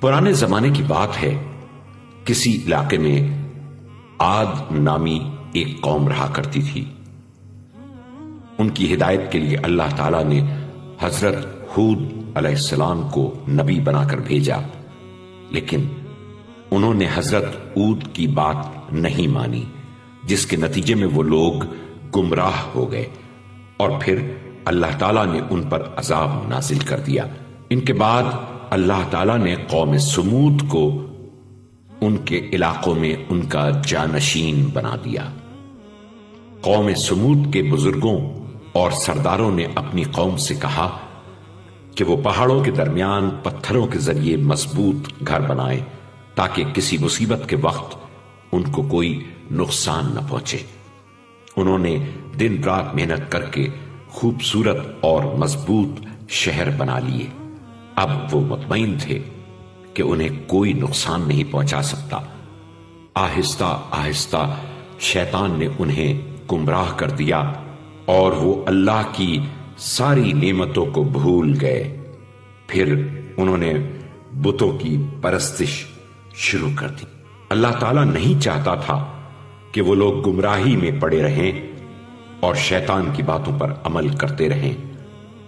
پرانے زمانے کی بات ہے، کسی علاقے میں عاد نامی ایک قوم رہا کرتی تھی۔ ان کی ہدایت کے لیے اللہ تعالیٰ نے حضرت ہود علیہ السلام کو نبی بنا کر بھیجا، لیکن انہوں نے حضرت ہود کی بات نہیں مانی، جس کے نتیجے میں وہ لوگ گمراہ ہو گئے، اور پھر اللہ تعالیٰ نے ان پر عذاب نازل کر دیا۔ ان کے بعد اللہ تعالیٰ نے قوم سمود کو ان کے علاقوں میں ان کا جانشین بنا دیا۔ قوم سمود کے بزرگوں اور سرداروں نے اپنی قوم سے کہا کہ وہ پہاڑوں کے درمیان پتھروں کے ذریعے مضبوط گھر بنائیں تاکہ کسی مصیبت کے وقت ان کو کوئی نقصان نہ پہنچے۔ انہوں نے دن رات محنت کر کے خوبصورت اور مضبوط شہر بنا لیے۔ اب وہ مطمئن تھے کہ انہیں کوئی نقصان نہیں پہنچا سکتا۔ آہستہ آہستہ شیطان نے انہیں گمراہ کر دیا اور وہ اللہ کی ساری نعمتوں کو بھول گئے۔ پھر انہوں نے بتوں کی پرستش شروع کر دی۔ اللہ تعالیٰ نہیں چاہتا تھا کہ وہ لوگ گمراہی میں پڑے رہیں اور شیطان کی باتوں پر عمل کرتے رہیں،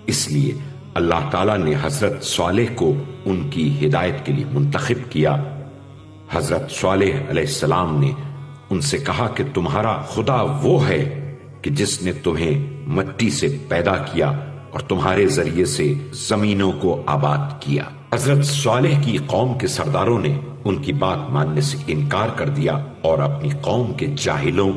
اس لیے اللہ تعالیٰ نے حضرت صالح کو ان کی ہدایت کے لیے منتخب کیا۔ حضرت صالح علیہ السلام نے ان سے کہا کہ تمہارا خدا وہ ہے کہ جس نے تمہیں مٹی سے پیدا کیا اور تمہارے ذریعے سے زمینوں کو آباد کیا۔ حضرت صالح کی قوم کے سرداروں نے ان کی بات ماننے سے انکار کر دیا اور اپنی قوم کے جاہلوں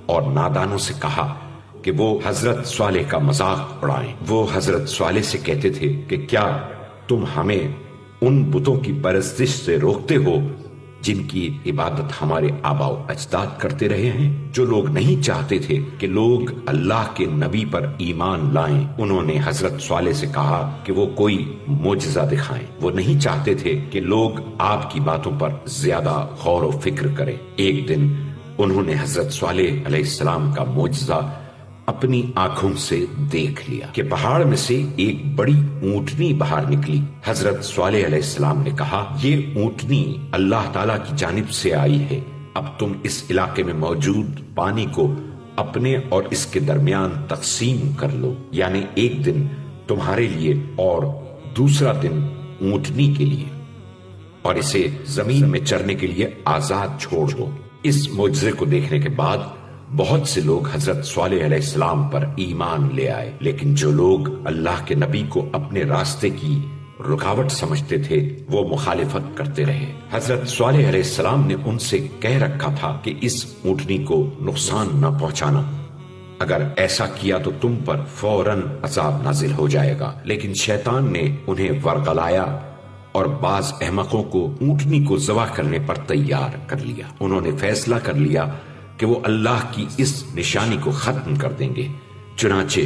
اور نادانوں سے کہا کہ وہ حضرت صالح کا مذاق اڑائیں۔ وہ حضرت صالح سے کہتے تھے کہ کیا تم ہمیں ان بتوں کی پرستش سے روکتے ہو جن کی عبادت ہمارے آباء و اجداد کرتے رہے ہیں؟ جو لوگ نہیں چاہتے تھے کہ لوگ اللہ کے نبی پر ایمان لائیں، انہوں نے حضرت صالح سے کہا کہ وہ کوئی معجزہ دکھائیں۔ وہ نہیں چاہتے تھے کہ لوگ آپ کی باتوں پر زیادہ غور و فکر کریں۔ ایک دن انہوں نے حضرت صالح علیہ السلام کا معجزہ اپنی آنکھوں سے دیکھ لیا کہ پہاڑ میں سے ایک بڑی اونٹنی باہر نکلی۔ حضرت صالح علیہ السلام نے کہا، یہ اونٹنی اللہ تعالیٰ کی جانب سے آئی ہے، اب تم اس علاقے میں موجود پانی کو اپنے اور اس کے درمیان تقسیم کر لو، یعنی ایک دن تمہارے لیے اور دوسرا دن اونٹنی کے لیے، اور اسے زمین میں چرنے کے لیے آزاد چھوڑ دو۔ اس معجزے کو دیکھنے کے بعد بہت سے لوگ حضرت صالح علیہ السلام پر ایمان لے آئے، لیکن جو لوگ اللہ کے نبی کو اپنے راستے کی رکاوٹ سمجھتے تھے وہ مخالفت کرتے رہے۔ حضرت صالح علیہ السلام نے ان سے کہہ رکھا تھا کہ اس اونٹنی کو نقصان نہ پہنچانا، اگر ایسا کیا تو تم پر فوراً عذاب نازل ہو جائے گا، لیکن شیطان نے انہیں ورغلایا اور بعض احمقوں کو اونٹنی کو ذبح کرنے پر تیار کر لیا۔ انہوں نے فیصلہ کر لیا کہ وہ اللہ کی اس نشانی کو ختم کر دیں گے۔ چنانچہ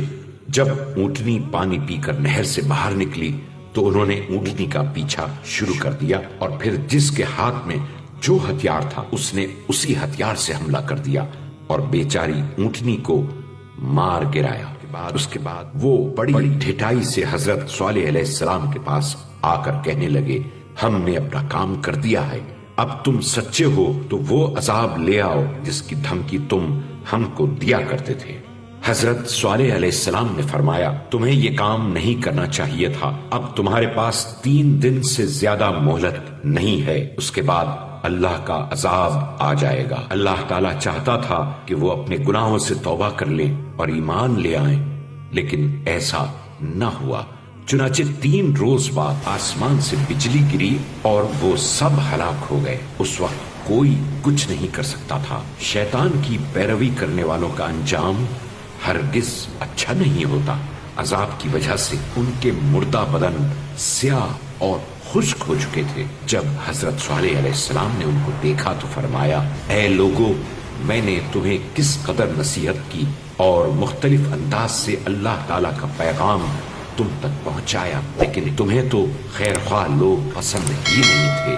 جب اونٹنی پانی پی کر نہر سے باہر نکلی تو انہوں نے اونٹنی کا پیچھا شروع کر دیا، اور پھر جس کے ہاتھ میں جو ہتھیار تھا اس نے اسی ہتھیار سے حملہ کر دیا اور بیچاری اونٹنی کو مار گرایا۔ اس کے بعد وہ بڑی ڈھٹائی سے حضرت صالح علیہ السلام کے پاس آ کر کہنے لگے، ہم نے اپنا کام کر دیا ہے، اب تم سچے ہو تو وہ عذاب لے آؤ جس کی دھمکی تم ہم کو دیا کرتے تھے۔ حضرت صالح علیہ السلام نے فرمایا، تمہیں یہ کام نہیں کرنا چاہیے تھا، اب تمہارے پاس 3 دن سے زیادہ مہلت نہیں ہے، اس کے بعد اللہ کا عذاب آ جائے گا۔ اللہ تعالیٰ چاہتا تھا کہ وہ اپنے گناہوں سے توبہ کر لیں اور ایمان لے آئیں، لیکن ایسا نہ ہوا۔ چنانچہ 3 روز بعد آسمان سے بجلی گری اور وہ سب ہلاک ہو گئے۔ اس وقت کوئی کچھ نہیں کر سکتا تھا۔ شیطان کی پیروی کرنے والوں کا انجام ہرگز اچھا نہیں ہوتا۔ عذاب کی وجہ سے ان کے مردہ بدن سیاہ اور خشک ہو چکے تھے۔ جب حضرت صالح علیہ السلام نے ان کو دیکھا تو فرمایا، اے لوگو، میں نے تمہیں کس قدر نصیحت کی اور مختلف انداز سے اللہ تعالیٰ کا پیغام تم تک پہنچایا، لیکن تمہیں تو خیر خواہ لوگ پسند ہی نہیں تھے۔